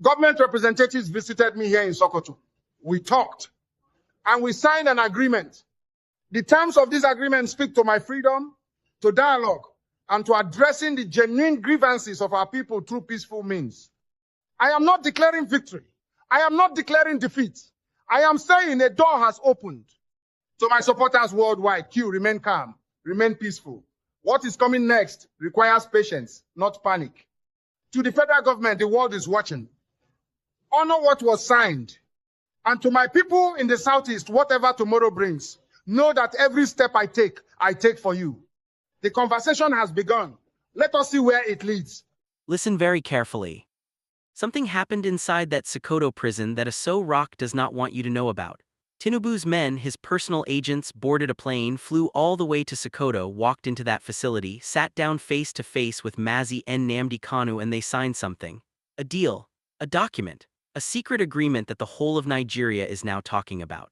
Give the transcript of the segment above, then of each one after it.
Government representatives visited me here in Sokoto. We talked and we signed an agreement. The terms of this agreement speak to my freedom, to dialogue, and to addressing the genuine grievances of our people through peaceful means. I am not declaring victory. I am not declaring defeat. I am saying a door has opened. To my supporters worldwide, remain calm, remain peaceful. What is coming next requires patience, not panic. To the federal government, the world is watching. Honor what was signed. And to my people in the Southeast, whatever tomorrow brings, know that every step I take for you. The conversation has begun. Let us see where it leads. Listen very carefully. Something happened inside that Sokoto prison that a So Rock does not want you to know about. Tinubu's men, his personal agents, boarded a plane, flew all the way to Sokoto, walked into that facility, sat down face to face with Nnamdi Kanu, and they signed something. A deal. A document. A secret agreement that the whole of Nigeria is now talking about.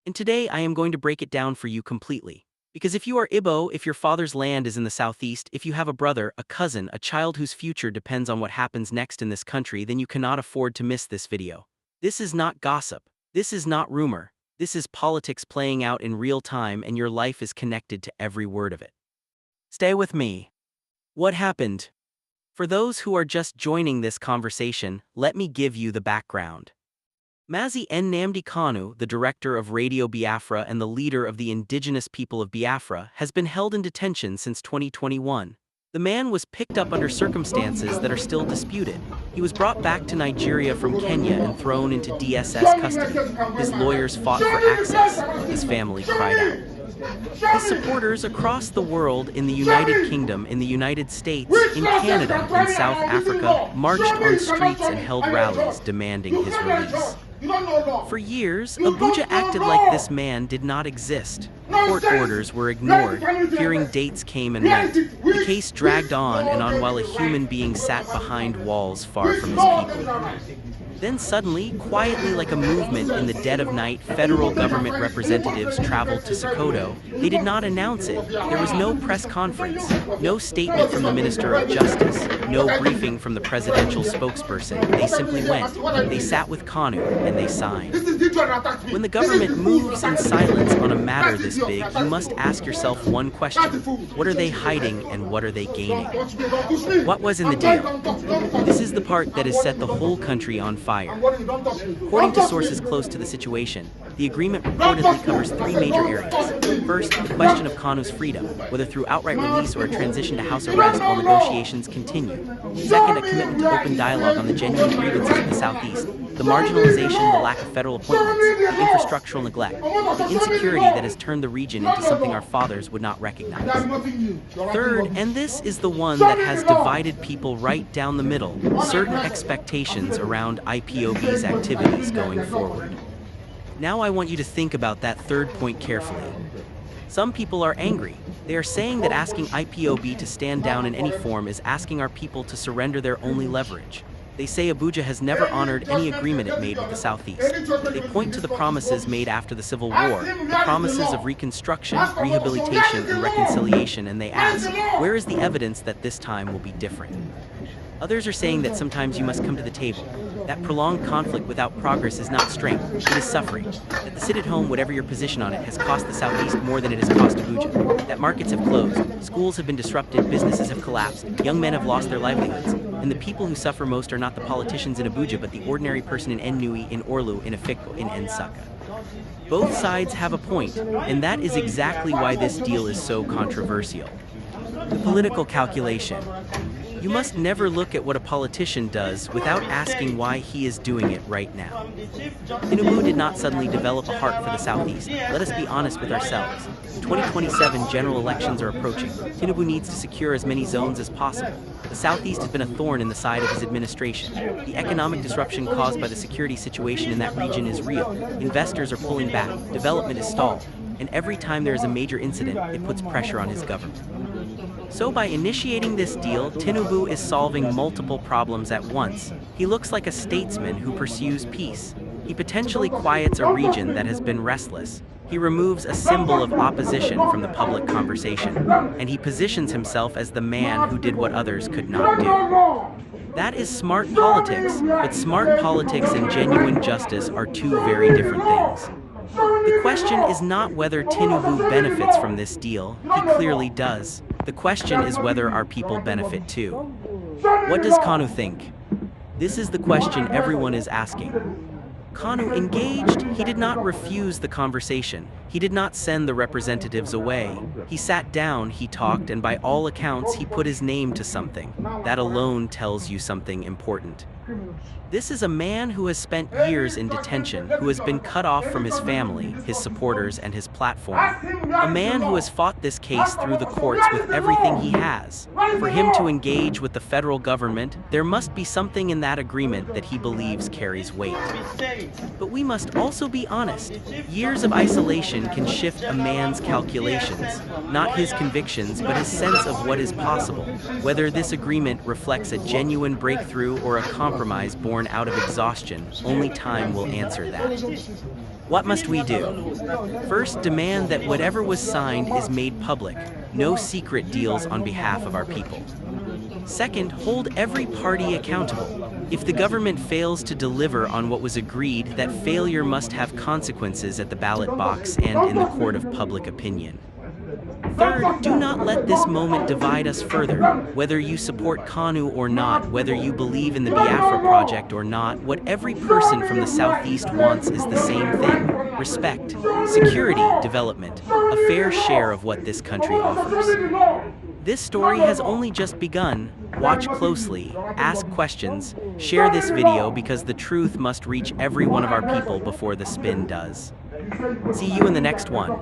And today I am going to break it down for you completely. Because if you are Igbo, if your father's land is in the southeast, if you have a brother, a cousin, a child whose future depends on what happens next in this country, then you cannot afford to miss this video. This is not gossip. This is not rumor. This is politics playing out in real time, and your life is connected to every word of it. Stay with me. What happened? For those who are just joining this conversation, let me give you the background. Nnamdi Kanu, the director of Radio Biafra and the leader of the indigenous people of Biafra, has been held in detention since 2021. The man was picked up under circumstances that are still disputed. He was brought back to Nigeria from Kenya and thrown into DSS custody. His lawyers fought for access. His family cried out. His supporters across the world, in the United Kingdom, in the United States, in Canada, in South Africa, marched on streets and held rallies demanding his release. For years, Abuja acted like this man did not exist. Court orders were ignored, hearing dates came and went. The case dragged on and on while a human being sat behind walls far from his people. Then suddenly, quietly like a movement in the dead of night, federal government representatives traveled to Sokoto. They did not announce it. There was no press conference, no statement from the Minister of Justice, no briefing from the presidential spokesperson. They simply went. They sat with Kanu and they signed. When the government moves in silence on a matter this big, you must ask yourself one question. What are they hiding and what are they gaining? What was in the deal? This is the part that has set the whole country on fire. According to sources close to the situation, the agreement reportedly covers three major areas. First, the question of Kanu's freedom, whether through outright release or a transition to house arrest while negotiations continue. Second, a commitment to open dialogue on the genuine grievances of the Southeast, the marginalization, the lack of federal appointments, the infrastructural neglect, the insecurity that has turned the region into something our fathers would not recognize. Third, and this is the one that has divided people right down the middle, certain expectations around IPOB's activities going forward. Now I want you to think about that third point carefully. Some people are angry. They are saying that asking IPOB to stand down in any form is asking our people to surrender their only leverage. They say Abuja has never honored any agreement it made with the Southeast. They point to the promises made after the Civil War, the promises of reconstruction, rehabilitation, and reconciliation, and they ask, where is the evidence that this time will be different? Others are saying that sometimes you must come to the table, that prolonged conflict without progress is not strength, it is suffering, that the sit at home, whatever your position on it, has cost the Southeast more than it has cost Abuja, that markets have closed, schools have been disrupted, businesses have collapsed, young men have lost their livelihoods, and the people who suffer most are not the politicians in Abuja, but the ordinary person in Nnui, in Orlu, in Afikpo, in Nsukka. Both sides have a point, and that is exactly why this deal is so controversial. The political calculation. You must never look at what a politician does without asking why he is doing it right now. Tinubu did not suddenly develop a heart for the Southeast. Let us be honest with ourselves. 2027 general elections are approaching. Tinubu needs to secure as many zones as possible. The Southeast has been a thorn in the side of his administration. The economic disruption caused by the security situation in that region is real. Investors are pulling back. Development is stalled. And every time there is a major incident, it puts pressure on his government. So by initiating this deal, Tinubu is solving multiple problems at once. He looks like a statesman who pursues peace. He potentially quiets a region that has been restless. He removes a symbol of opposition from the public conversation, and he positions himself as the man who did what others could not do. That is smart politics, but smart politics and genuine justice are two very different things. The question is not whether Tinubu benefits from this deal, he clearly does. The question is whether our people benefit too. What does Kanu think? This is the question everyone is asking. Kanu engaged. He did not refuse the conversation. He did not send the representatives away. He sat down, he talked, and by all accounts, he put his name to something. That alone tells you something important. This is a man who has spent years in detention, who has been cut off from his family, his supporters, and his platform. A man who has fought this case through the courts with everything he has. For him to engage with the federal government, there must be something in that agreement that he believes carries weight. But we must also be honest. Years of isolation can shift a man's calculations, not his convictions, but his sense of what is possible. Whether this agreement reflects a genuine breakthrough or a compromise born out of exhaustion, only time will answer that. What must we do? First, demand that whatever was signed is made public, no secret deals on behalf of our people. Second, hold every party accountable. If the government fails to deliver on what was agreed, that failure must have consequences at the ballot box and in the court of public opinion. Third, do not let this moment divide us further. Whether you support Kanu or not, whether you believe in the Biafra project or not, what every person from the Southeast wants is the same thing: respect, security, development, a fair share of what this country offers. This story has only just begun. Watch closely, ask questions, share this video because the truth must reach every one of our people before the spin does. See you in the next one.